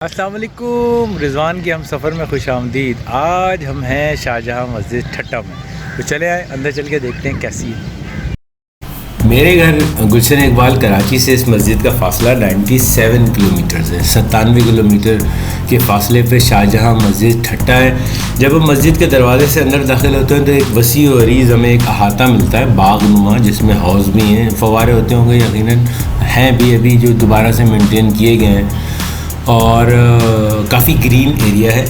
السلام علیکم، رضوان کی ہم سفر میں خوش آمدید۔ آج ہم ہیں شاہجہاں مسجد ٹھٹا میں، تو چلے آئے اندر چل کے دیکھتے ہیں کیسی ہے۔ میرے گھر گلشن اقبال کراچی سے اس مسجد کا فاصلہ 97 کلومیٹرز ہے۔ 97 کلومیٹر کے فاصلے پہ شاہجہاں مسجد ٹھٹا ہے۔ جب ہم مسجد کے دروازے سے اندر داخل ہوتے ہیں تو ایک وسیع و عریض ہمیں ایک احاطہ ملتا ہے، باغ نما، جس میں حوض بھی ہیں، فوارے ہوتے ہوں گے، یقیناً ہیں بھی ابھی جو دوبارہ سے مینٹین کیے گئے ہیں، اور کافی گرین ایریا ہے۔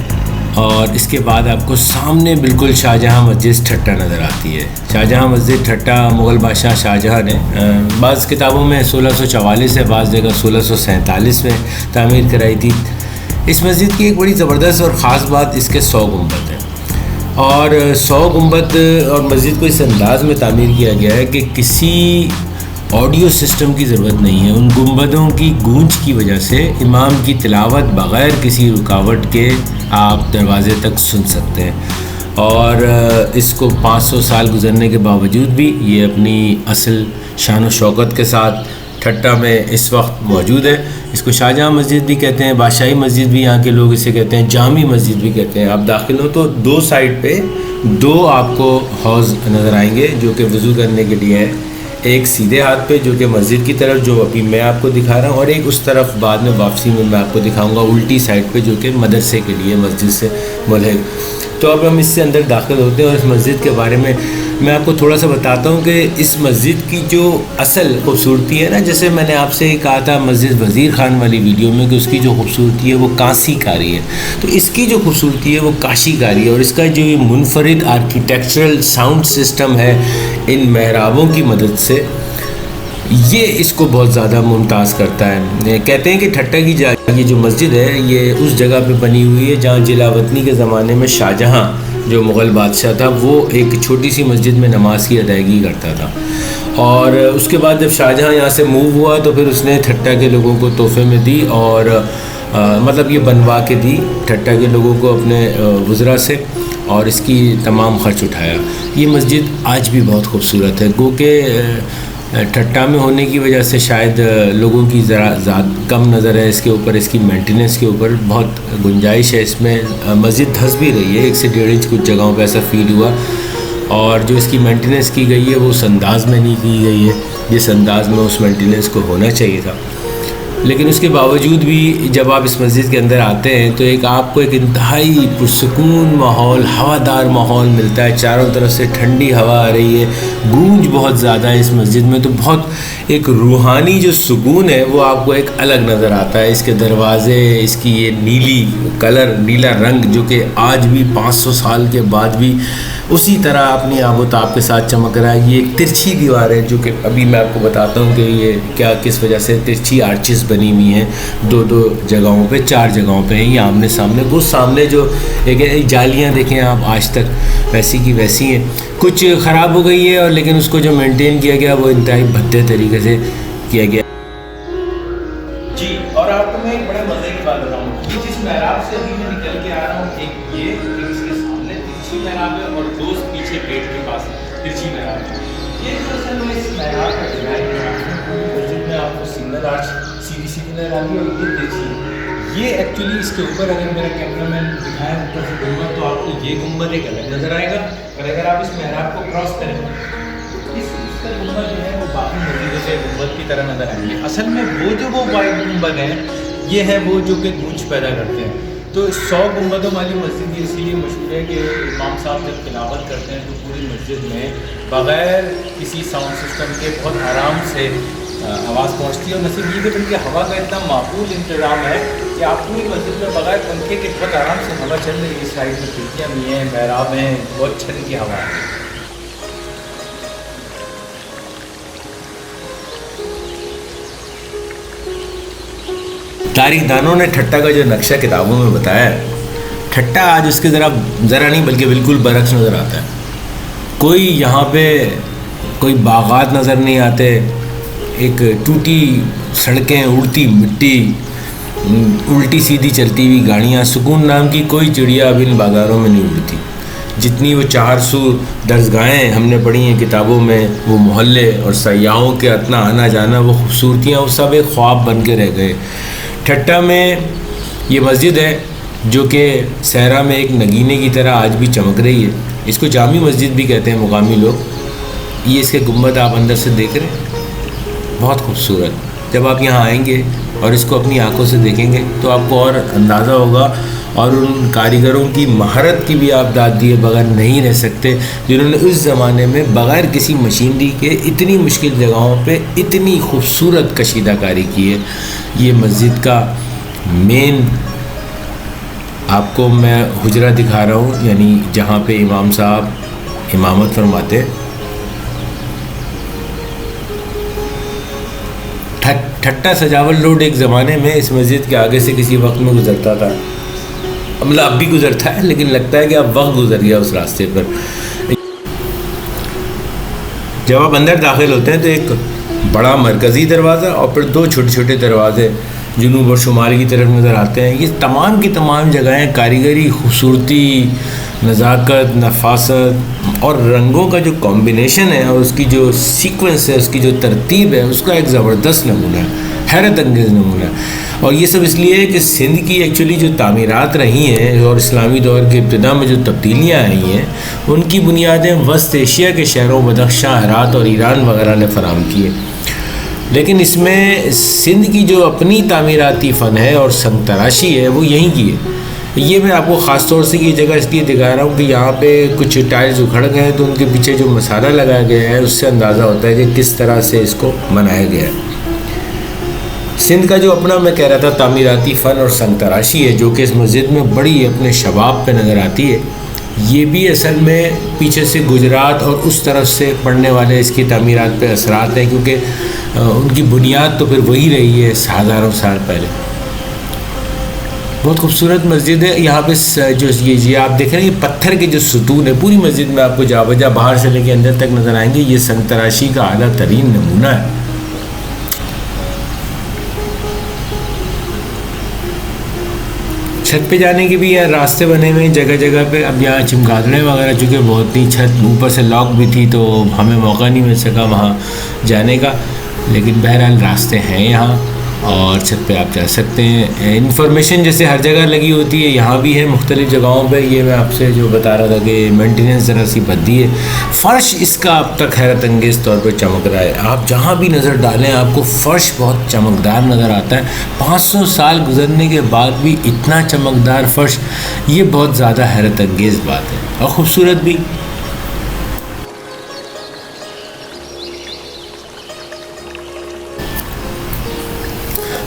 اور اس کے بعد آپ کو سامنے بالکل شاہجہاں مسجد ٹھٹا نظر آتی ہے۔ شاہجہاں مسجد ٹھٹا مغل بادشاہ شاہجہاں نے بعض کتابوں میں 1644 ہے، بعض جگہ 1647 میں تعمیر کرائی تھی۔ اس مسجد کی ایک بڑی زبردست اور خاص بات اس کے 100 گنبد ہیں، اور 100 گنبد اور مسجد کو اس انداز میں تعمیر کیا گیا ہے کہ کسی آڈیو سسٹم کی ضرورت نہیں ہے۔ ان گنبدوں کی گونج کی وجہ سے امام کی تلاوت بغیر کسی رکاوٹ کے آپ دروازے تک سن سکتے ہیں، اور اس کو 500 سال گزرنے کے باوجود بھی یہ اپنی اصل شان و شوکت کے ساتھ ٹھٹا میں اس وقت موجود ہے۔ اس کو شاہجہاں مسجد بھی کہتے ہیں، بادشاہی مسجد بھی یہاں کے لوگ اسے کہتے ہیں، جامع مسجد بھی کہتے ہیں۔ آپ داخل ہو تو دو سائڈ پہ دو آپ کو حوض نظر آئیں گے جو کہ وضو کرنے کے لیے ہے، ایک سیدھے ہاتھ پہ جو کہ مسجد کی طرف، جو ابھی میں آپ کو دکھا رہا ہوں، اور ایک اس طرف بعد میں واپسی میں آپ کو دکھاؤں گا الٹی سائڈ پہ جو کہ مدرسے کے لیے مسجد سے ملحق۔ تو اب ہم اس سے اندر داخل ہوتے ہیں، اور اس مسجد کے بارے میں آپ کو تھوڑا سا بتاتا ہوں کہ اس مسجد کی جو اصل خوبصورتی ہے نا، جیسے میں نے آپ سے کہا تھا مسجد وزیر خان والی ویڈیو میں کہ اس کی جو خوبصورتی ہے وہ کانسی کاری ہے، تو اس کی جو خوبصورتی ہے وہ کاشی کاری ہے، اور اس کا جو منفرد آرکیٹیکچرل ساؤنڈ سسٹم ہے ان محرابوں کی مدد سے، یہ اس کو بہت زیادہ ممتاز کرتا ہے۔ کہتے ہیں کہ ٹھٹا کی یہ جو مسجد ہے یہ اس جگہ پہ بنی ہوئی ہے جہاں جلاوطنی کے زمانے میں شاہجہاں جو مغل بادشاہ تھا وہ ایک چھوٹی سی مسجد میں نماز کی ادائیگی کرتا تھا، اور اس کے بعد جب شاہجہاں یہاں سے موو ہوا تو پھر اس نے ٹھٹا کے لوگوں کو تحفے میں دی، اور مطلب یہ بنوا کے دی ٹھٹا کے لوگوں کو اپنے وزراء سے، اور اس کی تمام خرچ اٹھایا۔ یہ مسجد آج بھی بہت خوبصورت ہے، گو کہ ٹھٹا میں ہونے کی وجہ سے شاید لوگوں کی ذرا کم نظر ہے اس کے اوپر، اس کی مینٹیننس کے اوپر بہت گنجائش ہے۔ اس میں مسجد دھس بھی رہی ہے 1 سے 1.5 انچ، کچھ جگہوں پہ ایسا فیل ہوا، اور جو اس کی مینٹیننس کی گئی ہے وہ اس انداز میں نہیں کی گئی ہے جس انداز میں اس مینٹیننس کو ہونا چاہیے تھا۔ لیکن اس کے باوجود بھی جب آپ اس مسجد کے اندر آتے ہیں تو آپ کو ایک انتہائی پرسکون ماحول، ہوادار ماحول ملتا ہے، چاروں طرف سے ٹھنڈی ہوا آ رہی ہے، گونج بہت زیادہ ہے اس مسجد میں، تو بہت ایک روحانی جو سکون ہے وہ آپ کو ایک الگ نظر آتا ہے۔ اس کے دروازے، اس کی یہ نیلا رنگ جو کہ آج بھی 500 سال کے بعد بھی اسی طرح اپنی آب و تاب کے ساتھ چمک رہا ہے۔ یہ ایک ترچھی دیوار ہے جو کہ ابھی میں آپ کو بتاتا ہوں کہ یہ کس وجہ سے ترچھی آرچز بنی ہوئی ہیں، 2 جگہوں پہ، 4 جگہوں پہ ہیں یہ آمنے سامنے۔ وہ سامنے جو ایک جالیاں دیکھیں آپ آج تک ویسی کی ویسی ہیں، کچھ خراب ہو گئی ہے، اور لیکن اس کو جو مینٹین کیا گیا وہ انتہائی بھدے طریقے سے کیا گیا جی۔ اور آپ کو میں ایک بڑے مزے کی بات بتاؤں، یہ جس محراب سے ابھی میں نکل کے آ رہا ہوں، ایک یہ اس کے سامنے ترچھی محراب ہے، اور 2 پیچھے پیٹ کے پاس ترچھی محراب ہے۔ یہ جو اصل میں اس محراب کا ڈیزائن ہے، مسجد میں آپ کو سنگل آرچ سیدھی نظر آ رہی ہے، اور یہ ترچھی یہ ایکچولی اس کے اوپر اگر میرا کیمرہ مین دکھائے اوپر سے گنبد تو آپ کو یہ گنبد ایک الگ نظر آئے گا، اور اگر آپ اس محراب کو کراس کریں اس کا گنبد جو ہے وہ باقی مسجدوں سے گنبد کی طرح نظر آئیں گے۔ اصل میں وہ وائٹ گنبد ہیں یہ ہے وہ جو کہ گونج پیدا کرتے ہیں۔ تو 100 گنبدوں والی مسجد یہ اسی لیے مشہور ہے کہ امام صاحب جب تلاوت کرتے ہیں تو پوری مسجد میں بغیر کسی ساؤنڈ سسٹم کے بہت آرام سے آواز پہنچتی ہے، اور نہ صرف یہ کہ بلکہ ہوا کا اتنا معقول انتظام ہے کہ آپ پوری مسجد میں بغیر پنکھے کے بہت آرام سے ہوا چل رہی ہے، اس سائڈ میں کھڑکیاں بھی ہیں، محراب ہیں، بہت ٹھنڈ کی ہوا ہے۔ تاریخ دانوں نے ٹھٹا کا جو نقشہ کتابوں میں بتایا ہے، ٹھٹا آج اس کے ذرا نہیں بلکہ بالکل برعکس نظر آتا ہے۔ کوئی یہاں پہ کوئی باغات نظر نہیں آتے، ایک ٹوٹی سڑکیں، اڑتی مٹی، الٹی سیدھی چلتی ہوئی گاڑیاں، سکون نام کی کوئی چڑیا اب ان بازاروں میں نہیں اڑتی۔ جتنی وہ 400 درسگاہیں ہم نے پڑھی ہیں کتابوں میں، وہ محلے اور سیاحوں کے اتنا آنا جانا، وہ خوبصورتیاں، وہ سب ایک خواب بن کے رہ گئے۔ ٹھٹا میں یہ مسجد ہے جو کہ صحرا میں ایک نگینے کی طرح آج بھی چمک رہی ہے. اس کو جامع مسجد بھی کہتے ہیں مقامی لوگ. یہ اس کے گنبد آپ اندر سے دیکھ رہے ہیں, بہت خوبصورت. جب آپ یہاں آئیں گے اور اس کو اپنی آنکھوں سے دیکھیں گے تو آپ کو اور اندازہ ہوگا, اور ان کاریگروں کی مہارت کی بھی آپ داد دیے بغیر نہیں رہ سکتے جنہوں نے اس زمانے میں بغیر کسی مشینری کے اتنی مشکل جگہوں پہ اتنی خوبصورت کشیدہ کاری کی ہے. یہ مسجد کا مین آپ کو میں حجرہ دکھا رہا ہوں, یعنی جہاں پہ امام صاحب امامت فرماتے. ٹھٹا سجاول روڈ ایک زمانے میں اس مسجد کے آگے سے کسی وقت میں گزرتا تھا, مطلب اب بھی گزرتا ہے لیکن لگتا ہے کہ اب وقت گزر گیا اس راستے پر. جب آپ اندر داخل ہوتے ہیں تو ایک بڑا مرکزی دروازہ اور پھر دو چھوٹے چھوٹے دروازے جنوب اور شمال کی طرف نظر آتے ہیں. یہ تمام کی تمام جگہیں کاریگری, خوبصورتی, نزاکت, نفاست اور رنگوں کا جو کمبینیشن ہے اور اس کی جو سیکوینس ہے, اس کی جو ترتیب ہے, اس کا ایک زبردست نمونہ ہے, حیرت انگیز نمونہ ہے. اور یہ سب اس لیے ہے کہ سندھ کی ایکچولی جو تعمیرات رہی ہیں اور اسلامی دور کے ابتدا میں جو تبدیلیاں آئی ہیں ان کی بنیادیں وسط ایشیا کے شہروں بدخشاں, ہرات اور ایران وغیرہ نے فراہم کی ہے. لیکن اس میں سندھ کی جو اپنی تعمیراتی فن ہے اور سنگ تراشی ہے وہ یہیں کی ہے. یہ میں آپ کو خاص طور سے یہ جگہ اس لیے دکھا رہا ہوں کہ یہاں پہ کچھ ٹائلز اکھڑ گئے ہیں تو ان کے پیچھے جو مسالہ لگایا گیا ہے اس سے اندازہ ہوتا ہے کہ کس طرح سے اس کو بنایا گیا ہے. سندھ کا جو اپنا میں کہہ رہا تھا تعمیراتی فن اور سنگ تراشی ہے جو کہ اس مسجد میں بڑی اپنے شباب پہ نظر آتی ہے, یہ بھی اصل میں پیچھے سے گجرات اور اس طرف سے پڑنے والے اس کی تعمیرات پہ اثرات ہیں, کیونکہ ان کی بنیاد تو پھر وہی رہی ہے ہزاروں سال پہلے. بہت خوبصورت مسجد ہے. یہاں پہ جو یہ آپ دیکھ رہے ہیں یہ پتھر کے جو ستون ہے پوری مسجد میں آپ کو جا بجا باہر سے لے کے اندر تک نظر آئیں گے. یہ سنگ تراشی کا اعلیٰ ترین نمونہ ہے. چھت پہ جانے کے بھی یہاں راستے بنے ہوئے ہیں جگہ جگہ پہ. اب یہاں چمگادڑیں وغیرہ چونکہ بہت ہی چھت اوپر سے لاک بھی تھی تو ہمیں موقع نہیں مل سکا وہاں جانے کا, لیکن بہرحال راستے ہیں یہاں اور چھت پہ آپ جا سکتے ہیں. انفارمیشن جیسے ہر جگہ لگی ہوتی ہے یہاں بھی ہے مختلف جگہوں پہ. یہ میں آپ سے جو بتا رہا تھا کہ مینٹیننس ذرا سی بدی ہے. فرش اس کا اب تک حیرت انگیز طور پہ چمک رہا ہے. آپ جہاں بھی نظر ڈالیں آپ کو فرش بہت چمکدار نظر آتا ہے. 500 سال گزرنے کے بعد بھی اتنا چمکدار فرش, یہ بہت زیادہ حیرت انگیز بات ہے اور خوبصورت بھی.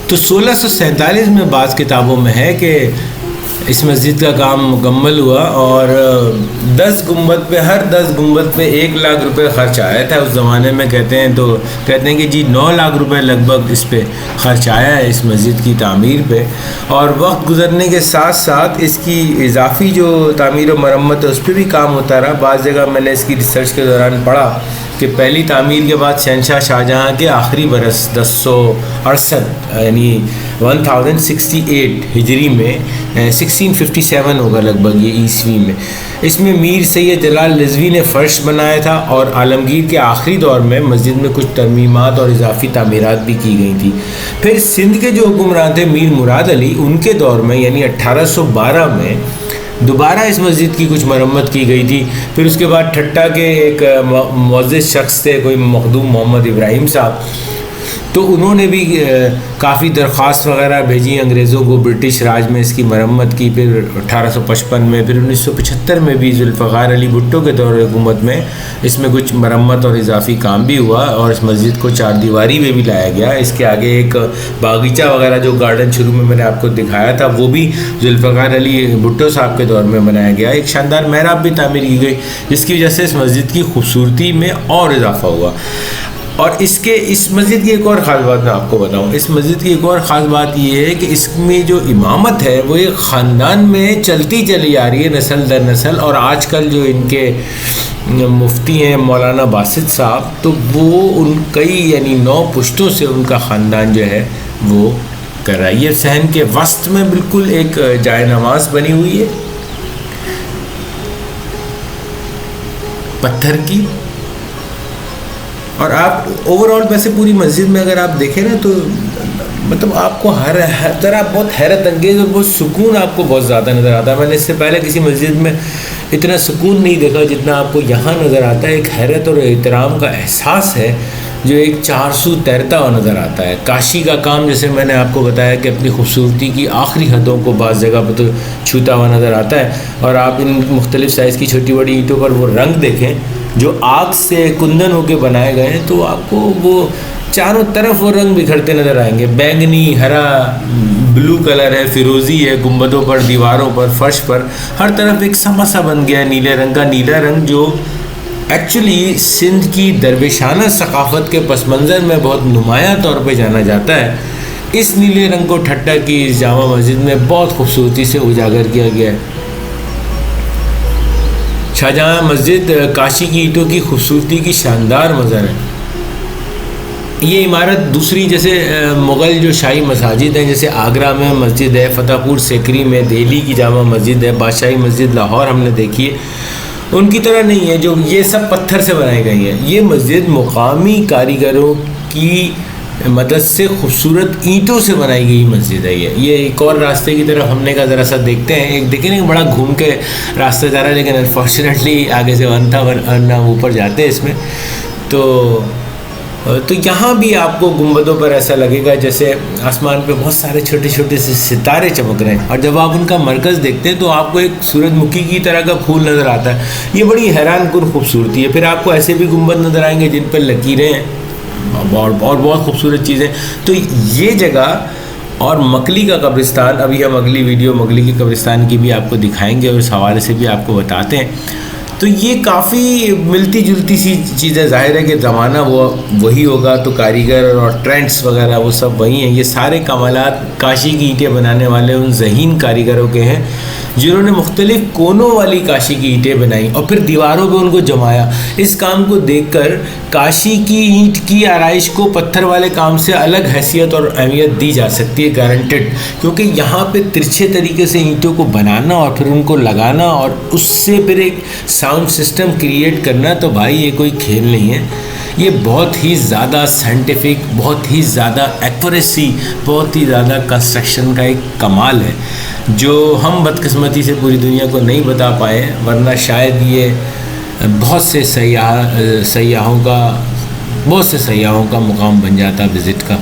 تو 1647 میں بعض کتابوں میں ہے کہ اس مسجد کا کام مکمل ہوا اور 10 گنبد پہ ہر 10 گنبد پہ 1 لاکھ روپے خرچ آیا تھا اس زمانے میں. کہتے ہیں کہ جی 9 لاکھ روپے لگ بھگ اس پہ خرچ آیا ہے اس مسجد کی تعمیر پہ. اور وقت گزرنے کے ساتھ ساتھ اس کی اضافی جو تعمیر و مرمت ہے اس پہ بھی کام ہوتا رہا. بعض جگہ میں نے اس کی ریسرچ کے دوران پڑھا کہ پہلی تعمیر کے بعد شہنشاہ شاہجہاں کے آخری برس 1068 یعنی 1068 ہجری میں 1657 ہوگا لگ بھگ یہ عیسوی میں, اس میں میر سید جلال رضوی نے فرش بنایا تھا. اور عالمگیر کے آخری دور میں مسجد میں کچھ ترمیمات اور اضافی تعمیرات بھی کی گئی تھی. پھر سندھ کے جو حکمران تھے میر مراد علی, ان کے دور میں یعنی 1812 میں دوبارہ اس مسجد کی کچھ مرمت کی گئی تھی. پھر اس کے بعد ٹھٹا کے ایک معزز شخص تھے کوئی مخدوم محمد ابراہیم صاحب, تو انہوں نے بھی کافی درخواست وغیرہ بھیجی انگریزوں کو برٹش راج میں اس کی مرمت کی. پھر 1855 میں, پھر 1975 میں بھی ذوالفقار علی بھٹو کے دور حکومت میں اس میں کچھ مرمت اور اضافی کام بھی ہوا اور اس مسجد کو 4 دیواری میں بھی لایا گیا. اس کے آگے ایک باغیچہ وغیرہ جو گارڈن شروع میں نے آپ کو دکھایا تھا وہ بھی ذوالفقار علی بھٹو صاحب کے دور میں بنایا گیا. ایک شاندار محراب بھی تعمیر کی گئی جس کی وجہ سے اس مسجد کی خوبصورتی میں اور اضافہ ہوا. اور اس مسجد کی ایک اور خاص بات میں آپ کو بتاؤں. اس مسجد کی ایک اور خاص بات یہ ہے کہ اس میں جو امامت ہے وہ ایک خاندان میں چلتی چلی آ رہی ہے نسل در نسل. اور آج کل جو ان کے مفتی ہیں مولانا باسط صاحب, تو وہ ان کئی یعنی 9 پشتوں سے ان کا خاندان جو ہے وہ کر رہا ہے. یہ صحن کے وسط میں بالکل ایک جائے نماز بنی ہوئی ہے پتھر کی. اور آپ اوور آل ویسے پوری مسجد میں اگر آپ دیکھیں نا تو مطلب آپ کو ہر طرح بہت حیرت انگیز اور بہت سکون آپ کو بہت زیادہ نظر آتا ہے. میں نے اس سے پہلے کسی مسجد میں اتنا سکون نہیں دیکھا جتنا آپ کو یہاں نظر آتا ہے. ایک حیرت اور احترام کا احساس ہے جو ایک 400 تیرتا ہوا نظر آتا ہے. کاشی کا کام جیسے میں نے آپ کو بتایا کہ اپنی خوبصورتی کی آخری حدوں کو بعض جگہ پہ تو چھوتا ہوا نظر آتا ہے. اور آپ ان مختلف سائز کی چھوٹی بڑی اینٹوں پر وہ رنگ دیکھیں جو آگ سے کندن ہو کے بنائے گئے ہیں, تو آپ کو وہ چاروں طرف وہ رنگ بکھرتے نظر آئیں گے. بینگنی, ہرا, بلو کلر ہے, فیروزی ہے, گنبدوں پر, دیواروں پر, فرش پر, ہر طرف ایک سما سا بن گیا ہے نیلے رنگ کا. نیلا رنگ جو ایکچولی سندھ کی درویشانہ ثقافت کے پس منظر میں بہت نمایاں طور پہ جانا جاتا ہے. اس نیلے رنگ کو ٹھٹہ کی اس جامع مسجد میں بہت خوبصورتی سے اجاگر کیا گیا ہے. شاہجہاں مسجد کاشی کی اینٹوں کی خوبصورتی کی شاندار مظہر ہے. یہ عمارت دوسری جیسے مغل جو شاہی مساجد ہیں, جیسے آگرہ میں مسجد ہے, فتح پور سیکری میں, دہلی کی جامع مسجد ہے, بادشاہی مسجد لاہور ہم نے دیکھی ہے, ان کی طرح نہیں ہے جو یہ سب پتھر سے بنائی گئی ہیں. یہ مسجد مقامی کاریگروں کی مدد سے خوبصورت اینٹوں سے بنائی گئی مسجد ہے. یہ ایک اور راستے کی طرف ہم نے کہا ذرا سا دیکھتے ہیں. ایک دیکھیں نا بڑا گھوم کے راستہ جا رہا ہے, لیکن انفارچونیٹلی آگے سے ون تھا ورنہ اوپر جاتے ہیں اس میں. تو یہاں بھی آپ کو گنبدوں پر ایسا لگے گا جیسے آسمان پہ بہت سارے چھوٹے چھوٹے سے ستارے چمک رہے ہیں, اور جب آپ ان کا مرکز دیکھتے ہیں تو آپ کو ایک سورج مکھی کی طرح کا پھول نظر آتا ہے. یہ بڑی حیران کن خوبصورتی ہے. پھر آپ کو ایسے بھی گنبد نظر آئیں گے جن پر لکیریں ہیں اور بہت خوبصورت چیزیں. تو یہ جگہ اور مکلی کا قبرستان, ابھی ہم اگلی ویڈیو مکلی کے قبرستان کی بھی آپ کو دکھائیں گے اور اس حوالے سے بھی آپ کو بتاتے ہیں. تو یہ کافی ملتی جلتی سی چیزیں, ظاہر ہے کہ زمانہ وہی ہوگا تو کاریگر اور ٹرینڈس وغیرہ وہ سب وہی ہیں. یہ سارے کمالات کاشی کی اینٹیں بنانے والے ان ذہین کاریگروں کے ہیں جنہوں نے مختلف کونوں والی کاشی کی اینٹیں بنائیں اور پھر دیواروں پہ ان کو جمایا. اس کام کو دیکھ کر کاشی کی اینٹ کی آرائش کو پتھر والے کام سے الگ حیثیت اور اہمیت دی جا سکتی ہے, گارنٹیڈ, کیونکہ یہاں پہ ترچھے طریقے سے اینٹوں کو بنانا اور پھر ان کو لگانا اور اس سے پھر ایک ساؤنڈ سسٹم کریٹ کرنا, تو بھائی یہ کوئی کھیل نہیں ہے. یہ بہت ہی زیادہ سائنٹیفک, بہت ہی زیادہ ایکوریسی, بہت ہی زیادہ کنسٹرکشن کا ایک کمال ہے جو ہم بدقسمتی سے پوری دنیا کو نہیں بتا پائے, ورنہ شاید یہ بہت سے سیاحوں کا مقام بن جاتا وزٹ کا.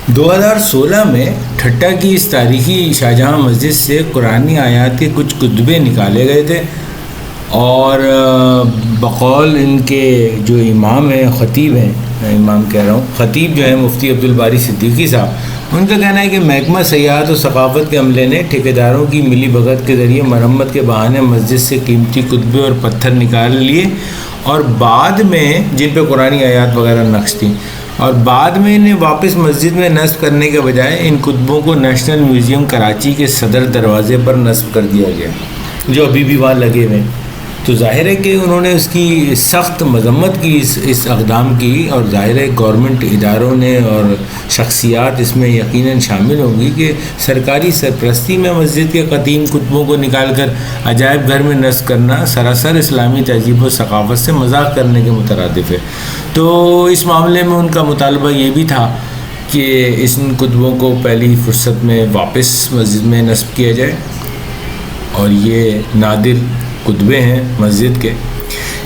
دو 2016 میں ٹھٹہ کی اس تاریخی شاہجہاں مسجد سے قرآنی آیات کے کچھ کتبے نکالے گئے تھے, اور بقول ان کے جو امام ہیں, خطیب ہیں, امام کہہ رہا ہوں, خطیب جو ہیں مفتی عبدالباری صدیقی صاحب, ان کا کہنا ہے کہ محکمہ سیاحت و ثقافت کے عملے نے ٹھیکیداروں کی ملی بھگت کے ذریعے مرمت کے بہانے مسجد سے قیمتی کتبے اور پتھر نکال لیے, اور بعد میں جن پہ قرآنی آیات وغیرہ نقش تھیں, اور بعد میں انہیں واپس مسجد میں نصب کرنے کے بجائے ان کتبوں کو نیشنل میوزیم کراچی کے صدر دروازے پر نصب کر دیا گیا, جو ابھی بھی وہاں لگے ہوئے. تو ظاہر ہے کہ انہوں نے اس کی سخت مذمت کی اس اقدام کی, اور ظاہر ہے گورنمنٹ اداروں نے اور شخصیات اس میں یقیناً شامل ہوں گی کہ سرکاری سرپرستی میں مسجد کے قدیم کتبوں کو نکال کر عجائب گھر میں نصب کرنا سراسر اسلامی تہذیب و ثقافت سے مذاق کرنے کے مترادف ہے. تو اس معاملے میں ان کا مطالبہ یہ بھی تھا کہ ان کتبوں کو پہلی فرصت میں واپس مسجد میں نصب کیا جائے, اور یہ نادر کتبے ہیں مسجد کے.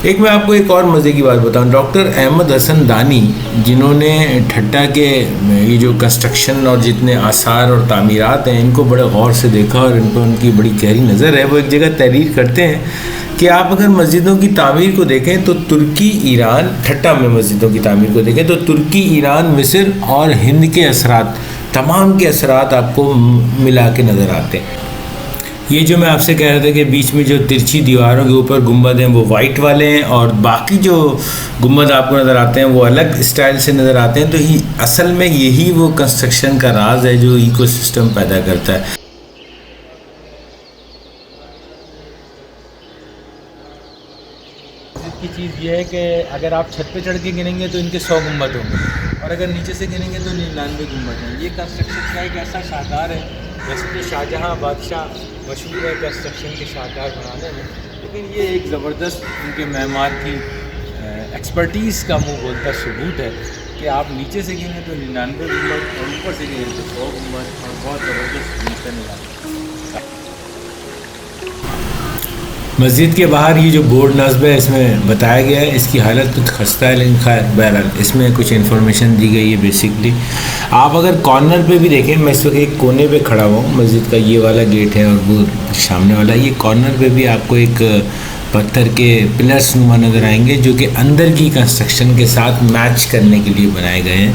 ایک میں آپ کو ایک اور مزے کی بات بتاؤں. ڈاکٹر احمد حسن دانی, جنہوں نے ٹھٹہ کے یہ جو کنسٹرکشن اور جتنے آثار اور تعمیرات ہیں ان کو بڑے غور سے دیکھا اور ان پہ ان کی بڑی گہری نظر ہے, وہ ایک جگہ تحریر کرتے ہیں کہ آپ اگر مسجدوں کی تعمیر کو دیکھیں تو ترکی, ایران, ٹھٹہ میں مسجدوں کی تعمیر کو دیکھیں تو ترکی, ایران, مصر اور ہند کے اثرات, تمام کے اثرات آپ کو ملا کے نظر آتے ہیں. یہ جو میں آپ سے کہہ رہا تھا کہ بیچ میں جو ترچھی دیواروں کے اوپر گنبد ہیں وہ وائٹ والے ہیں, اور باقی جو گنبد آپ کو نظر آتے ہیں وہ الگ اسٹائل سے نظر آتے ہیں. تو اصل میں یہی وہ کنسٹرکشن کا راز ہے جو ایکو سسٹم پیدا کرتا ہے. کی چیز یہ ہے کہ اگر آپ چھت پہ چڑھ کے گنیں گے تو ان کے 100 گنبد ہوں گے، اور اگر نیچے سے گنیں گے تو 99 گنبد ہیں۔ یہ کنسٹرکشن کا ایک ایسا شاہکار ہے، ویسے تو شاہجہاں بادشاہ مشہور ہے کنسٹرکشن کے شاہکار بنانے میں، لیکن یہ ایک زبردست ان کے معمار کی ایکسپرٹیز کا منہ بولتا ثبوت ہے کہ آپ نیچے سے گنیں تو 99 گنبد اور اوپر سے گنیں تو 100 گنبد، اور بہت زبردست نیچے نظام۔ مسجد کے باہر یہ جو بورڈ نصب ہے اس میں بتایا گیا ہے، اس کی حالت کچھ خستہ ہے، لیکن خیر بہرحال اس میں کچھ انفارمیشن دی گئی ہے بیسکلی۔ آپ اگر کارنر پہ بھی دیکھیں، میں اس وقت ایک کونے پہ کھڑا ہوا ہوں، مسجد کا یہ والا گیٹ ہے اور وہ سامنے والا، یہ کارنر پہ بھی آپ کو ایک پتھر کے پلرس نما نظر آئیں گے جو کہ اندر کی کنسٹرکشن کے ساتھ میچ کرنے کے لیے بنائے گئے ہیں۔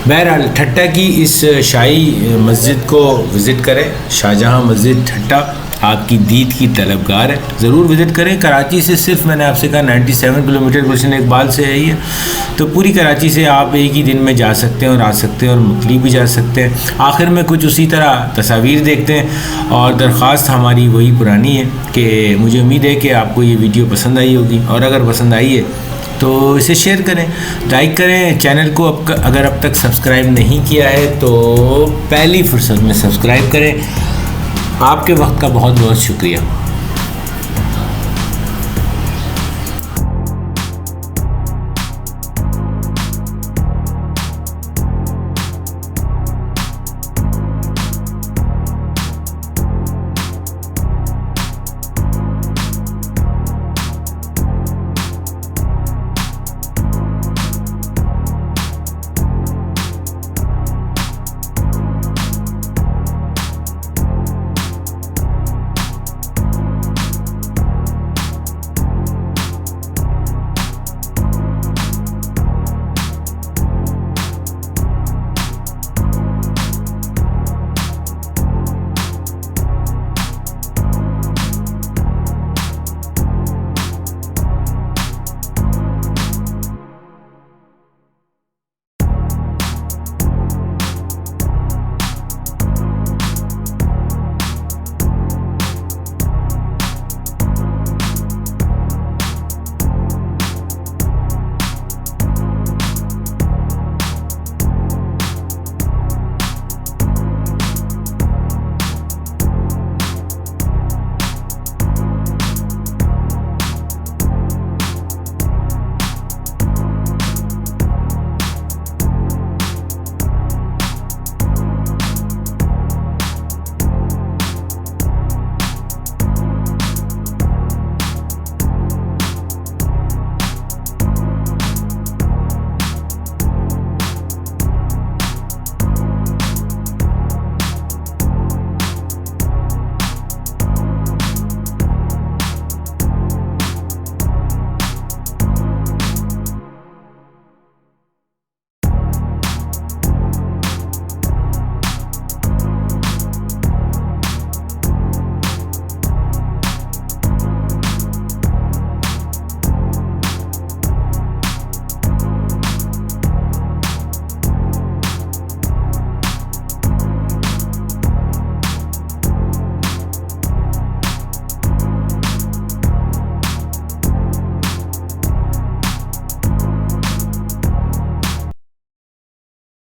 بہرحال ٹھٹہ کی اس شاہی مسجد کو وزٹ کریں، شاہجہاں مسجد ٹھٹہ آپ کی دید کی طلبگار ہے، ضرور وزٹ کریں۔ کراچی سے صرف میں نے آپ سے کہا 97 کلومیٹر گلشن اقبال سے ہے یہ، تو پوری کراچی سے آپ ایک ہی دن میں جا سکتے ہیں اور آ سکتے ہیں اور مکلی بھی جا سکتے ہیں۔ آخر میں کچھ اسی طرح تصاویر دیکھتے ہیں، اور درخواست ہماری وہی پرانی ہے کہ مجھے امید ہے کہ آپ کو یہ ویڈیو پسند آئی ہوگی، اور اگر پسند آئی ہے تو اسے شیئر کریں، لائک کریں، چینل کو اگر اب تک سبسکرائب نہیں کیا ہے تو پہلی فرصت میں سبسکرائب کریں۔ آپ کے وقت کا بہت بہت شکریہ۔